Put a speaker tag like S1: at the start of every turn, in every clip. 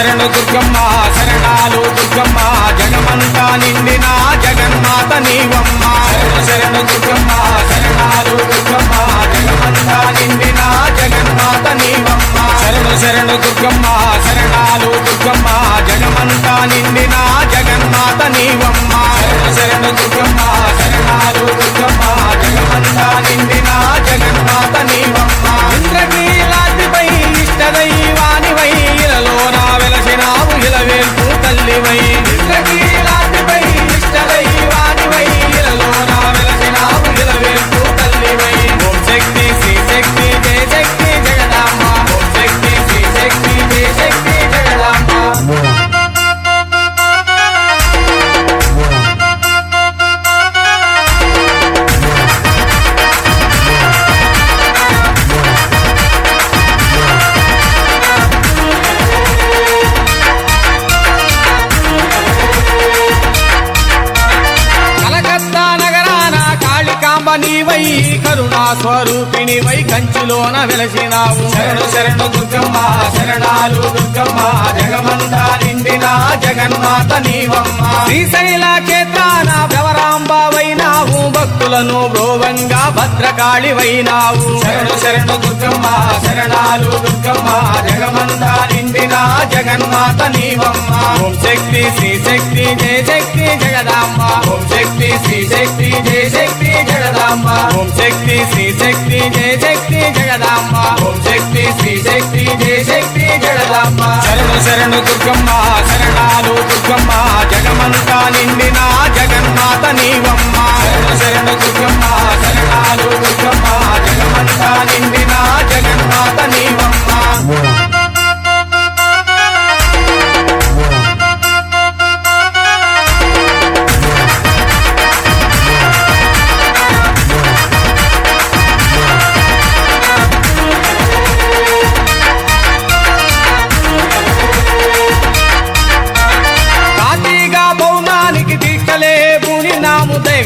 S1: శరణు దుర్గమ్మ శరణాలు దుర్గమ్మ జగమంతా నిండిన జగన్మాత నీవమ్మ శరణు దుర్గమ్మ శరణాలు దుర్గమ్మ జగమంతా నిండిన జగన్మాత నీవమ్మ శరణు దుర్గమ్మ శరణాలు దుర్గమ్మ జగమంతా నిండిన జగన్మాత నీవమ్మ శరణు దుర్గమ్మ శరణాలు దుర్గమ్మ జగమంతా నిండిన జగన్మాత నీవమ్మ ఇంద్రకీలాద్రిపై ఇష్టదైవానివై ఇలలోన వెలసినావు ఇలవేల్పు తల్లివై ఇంద్రకీలాద్రిపై ఇష్టదైవానివై ఇలలోన వెలసినావు ఇలవేల్పు తల్లివై ఓం శక్తి శ్రీ శక్తి జయ శక్తి జగదాంబ ఓం శక్తి శ్రీ శక్తి జయ శక్తి జగదాంబ నీవై కరుణా స్వరూపిణివై కంచిలోన వెలసినావు శరణు శరణు దుర్గమ్మ శరణాలు దుర్గమ్మ జగమంతా నిండిన జగన్మాత నీవమ్మ శ్రీశైల క్షేత్రాన భ్రవరాంబావైనావు భక్తులను బ్రోవంగా భద్రకాళివైనావు శరణు శరణు దుర్గమ్మ శరణాలు దుర్గమ్మ జగమంతా నిండిన జగన్మాత నీవమ్మ ఓం శక్తి శ్రీ శక్తి జయ శక్తి జగదాంబ ఓం శక్తి శ్రీ శక్తి జయ శక్తి జగదాంబ ఓం శక్తి శ్రీ శక్తి జయ శక్తి జగదాంబ ఓం శక్తి శ్రీ శక్తి జయ శక్తి జగదాంబ శరణు శరణు దుర్గమ్మ శరణాలు దుర్గమ్మ జగమంతా నిండిన జగన్మాత నీవమ్మ శరణు శరణు దుర్గమ్మ శరణాలు దుర్గమ్మ జగమంతా నిండిన జగన్మాత నీవమ్మ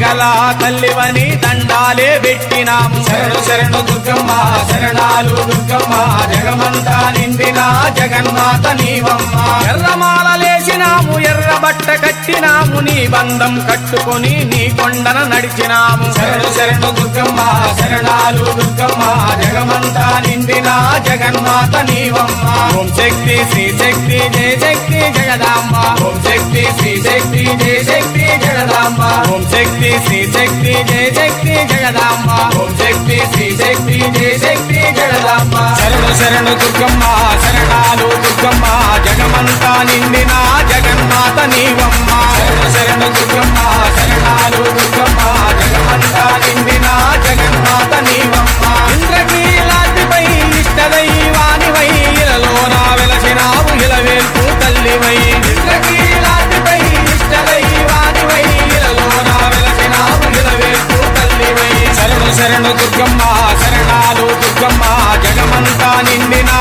S1: గల తల్లివని దండాలే పెట్టినాము శరణు శరణు దుర్గమ్మ శరణాలు దుర్గమ్మ జగమంతా నిండిన జగన్మాత నీవమ్మ ఎర్రమాలలేసినాము ఎర్ర బట్ట కట్టినాము నీ బంధం కట్టుకొని నీ కొండన నడిచినాము శరణు శరణు దుర్గమ్మ శరణాలు దుర్గమ్మ జగమంతా నిండిన జగన్మాత నీవమ్మ ఓం శక్తి శ్రీ శక్తి జయ శక్తి జగదాంబ ఓం శక్తి శ్రీ శక్తి జయ శక్తి జగదాంబ ఓం శక్తి శ్రీ శక్తి జయ శక్తి జగదాంబ ఓం శక్తి శ్రీ శక్తి జయ శక్తి జగదాంబ శరణు శరణు దుర్గమ్మ శరణాలు దుర్గమ్మ జగమంతా నిండిన జగన్మాత నీవమ్మ శరణు శరణు దుర్గమ్మ శరణాలు దుర్గమ్మ జగమంతా నిండిన జగన్మాత నీవమ్మ ఇంద్రకీలాద్రిపై ఇష్టదైవానివై ఇలలోన వెలసినావు ఇలవేల్పు తల్లివై ఇంద్రకీలాద్రిపై ఇష్టదైవానివై ఇలలోన వెలసినావు ఇలవేల్పు తల్లివై శరణు శరణు దుర్గమ్మ శరణాలు దుర్గమ్మ జగమంతా నిండిన